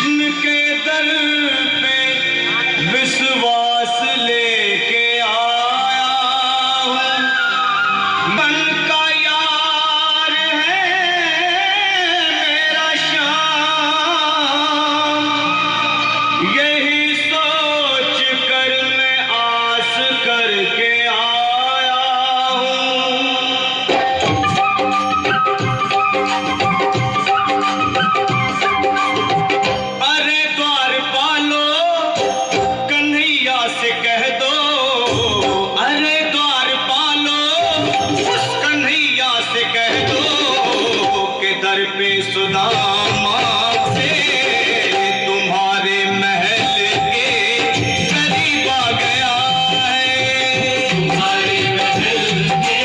कृष्ण के दर पे विश्वास लेके आया हूँ। मन का यार है मेरा श्याम, यही सोच कर मैं आस करके आया हूँ। अरे द्वारपालो कन्हैया से कह दो, अरे द्वारपालो उस कन्हैया से कह दो कि दर पे सुदामा से तुम्हारे महल के करीब आ गया है, तुम्हारे महल के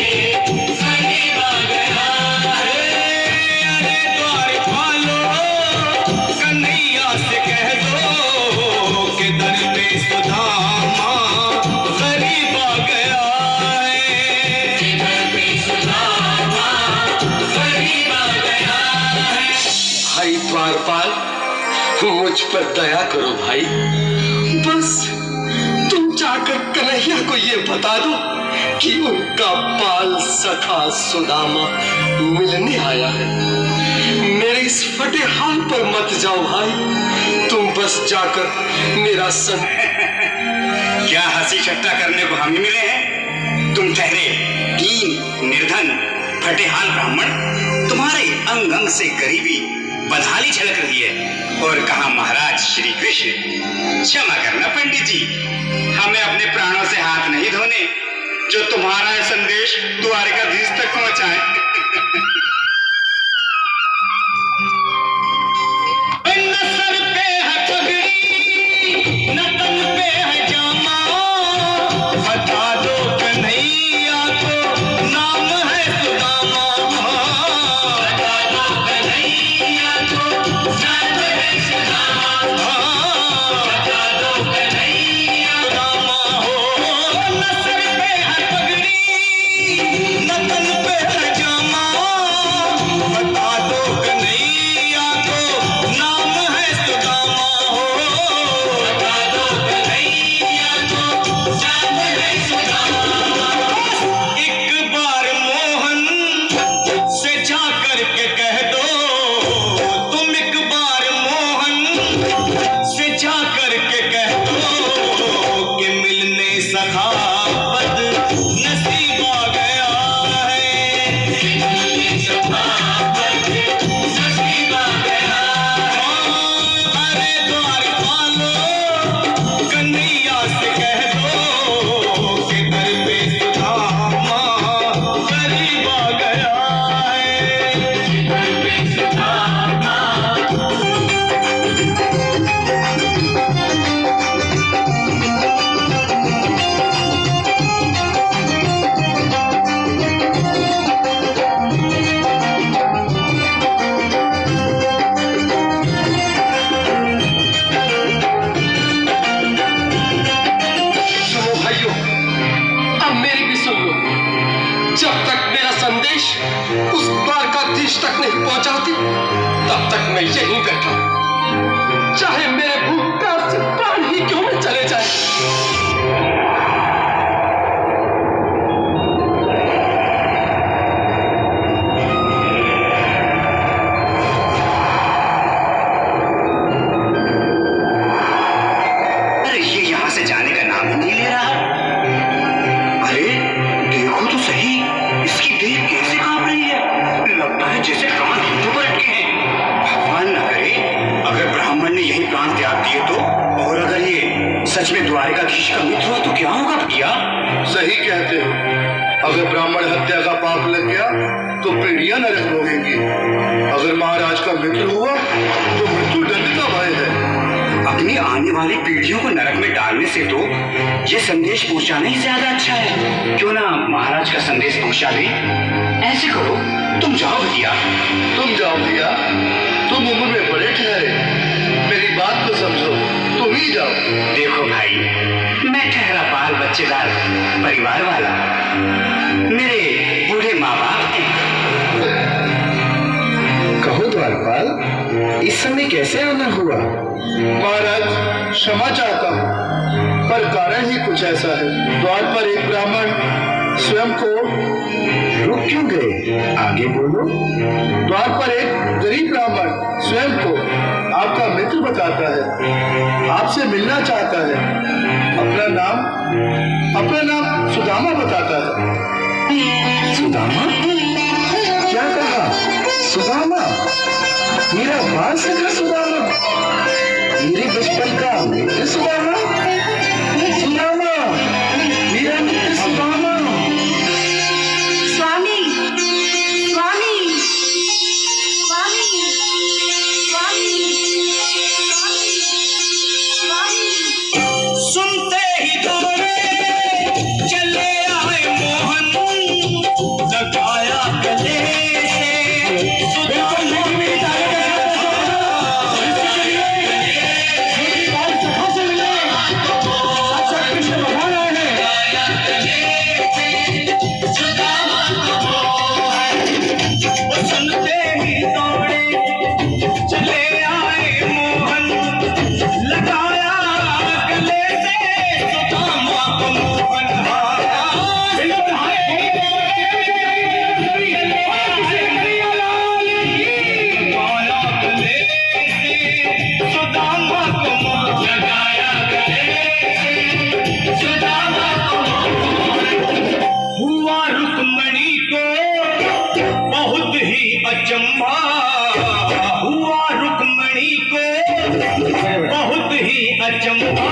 करीब आ गया है। अरे द्वारपालो कन्हैया से कह दो कि दर पे सुदामा करीब आ गया है, दर पे सुदामा करीब आ गया है। भाई द्वारपाल, मुझ पर दया करो भाई। बस तुम जाकर कन्हैया को ये बता दो कि उनका बाल सखा सुदामा मिलने आया है। मेरे इस फटे हाल पर मत जाओ भाई, तुम बस जाकर मेरा सन क्या हंसी ठट्टा करने को हम ही मिले हैं? तुम ठहरे दीन निर्धन फटेहाल ब्राह्मण, तुम्हारे अंग अंग से गरीबी बदहाली झलक रही है। और कहा महाराज श्री कृष्ण, क्षमा करना पंडित जी, हमें अपने प्राणों से हाथ नहीं धोने जो तुम्हारा यह संदेश द्वारकाधीश तक पहुंचाए। न सर पे है पगड़ी न तन पे है जामा, बता दो कन्हैया को नाम है सुदामा, बता दो कन्हैया को नाम है सुदामा, बता दो कन्हैया सुदामा हो। न सर पे है पगड़ी न तन पे है जामा, बता दो कन्हैया को नाम है सुदामा हो, बता दो कन्हैया को नाम है सुदामा। एक बार मोहन से जा करके कह दो, तुम एक बार मोहन से जा करके कह दो कि मिलने सखावत नसीब आ गया है, मिलने सखावत नसीब आ गया है। अरे द्वारपालो कन्हैया से कह दो कि दर पे सुदामा करीब आ गया है, दर पे सुदामा। सुनो भाइयों, अब मेरी भी सुन लो। जब तक मेरा संदेश उस द्वारकाधीश तक नहीं पहुंचाती, तब तक मैं यहीं बैठा हूं, चाहे मेरे भूख प्यास से प्राण ही क्यों न चले जाए। अरे ये यहाँ से जाने का नाम ही नहीं ले रहा। अरे देखो तो सही, इसकी देह कैसे कांप रही है, लगता है जैसे प्राण हाथों पर अटके हैं। भगवान न करे अगर ब्राह्मण ने यही प्राण त्याग दिए तो, और अगर ये सच में द्वारकाधीश का मित्र हुआ तो क्या होगा भैया? सही कहते हो, अगर ब्राह्मण हत्या का पाप लग गया तो पीढ़ियां नरक भोगेंगी। अगर महाराज का मित्र हुआ तो मृत्यु दंड का भय है। अपनी आने वाली पीढ़ियों को नरक में डालने से तो ये संदेश पहुंचाना ही ज्यादा अच्छा है। क्यों ना महाराज का संदेश पहुंचा दे। ऐसे करो, तुम जाओ भैया। तुम जाओ भैया, तुम उम्र में बड़े ठहरे, मेरी बात को समझो, तुम ही जाओ। देखो भाई, मैं ठहरा बाल बच्चेदार परिवार वाला, मेरे बूढ़े माँ बाप हैं। कहो द्वारपाल, इस समय कैसे आना हुआ? महाराज क्षमा चाहता हूँ, पर कारण ही कुछ ऐसा है। द्वार पर एक ब्राह्मण स्वयं को रुक क्यों गए? आगे बोलो। द्वार पर एक गरीब ब्राह्मण स्वयं को आपका मित्र बताता है, आपसे मिलना चाहता है। अपना नाम सुदामा बताता है। सुदामा? क्या कहा? सुदामा? मेरा बाल सखा सुदामा? मेरे बचपन का मित्र सुदामा? सुदामा, मेरा मित्र सुदामा। स्वामी, स्वामी, स्वामी, स्वामी, स्वामी, सुनते ही दौड़े चले आए मोहन, लगाया गले से सुदामा। सुनते ही दौड़े चले आए मोहन, लगाया गले से सुदामा को मोहन। लगाया गले से सुदामा को मोहन, लगाया गले से सुदामा को मोहन। हुआ रुक्मणी को बहुत ही अचंभा, हुआ रुक्मणी को बहुत ही अचंभा।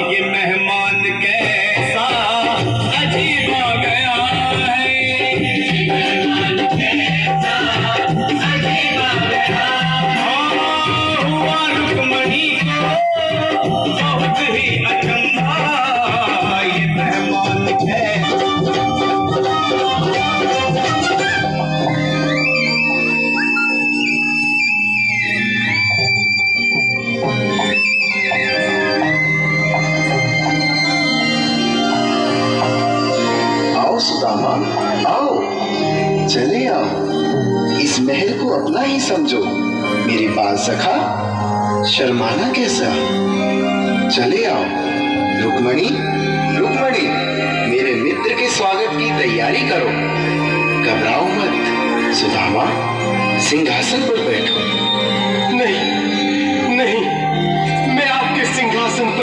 ये मेहमान कैसा अजीब आ गया है, मेहमान कैसा अजीब आ गया। हाँ, हुआ रुक्मणी को बहुत ही अचंभा, ये मेहमान कैसा। आओ सुदामा, आओ, चले आओ। इस महल को अपना ही समझो। मेरी बाल सखा, शर्माना कैसा? चले आओ। रुक्मणी, रुक्मणी, मेरे मित्र के स्वागत की तैयारी करो। घबराओ मत। सुदामा, सिंहासन पर बैठो। नहीं,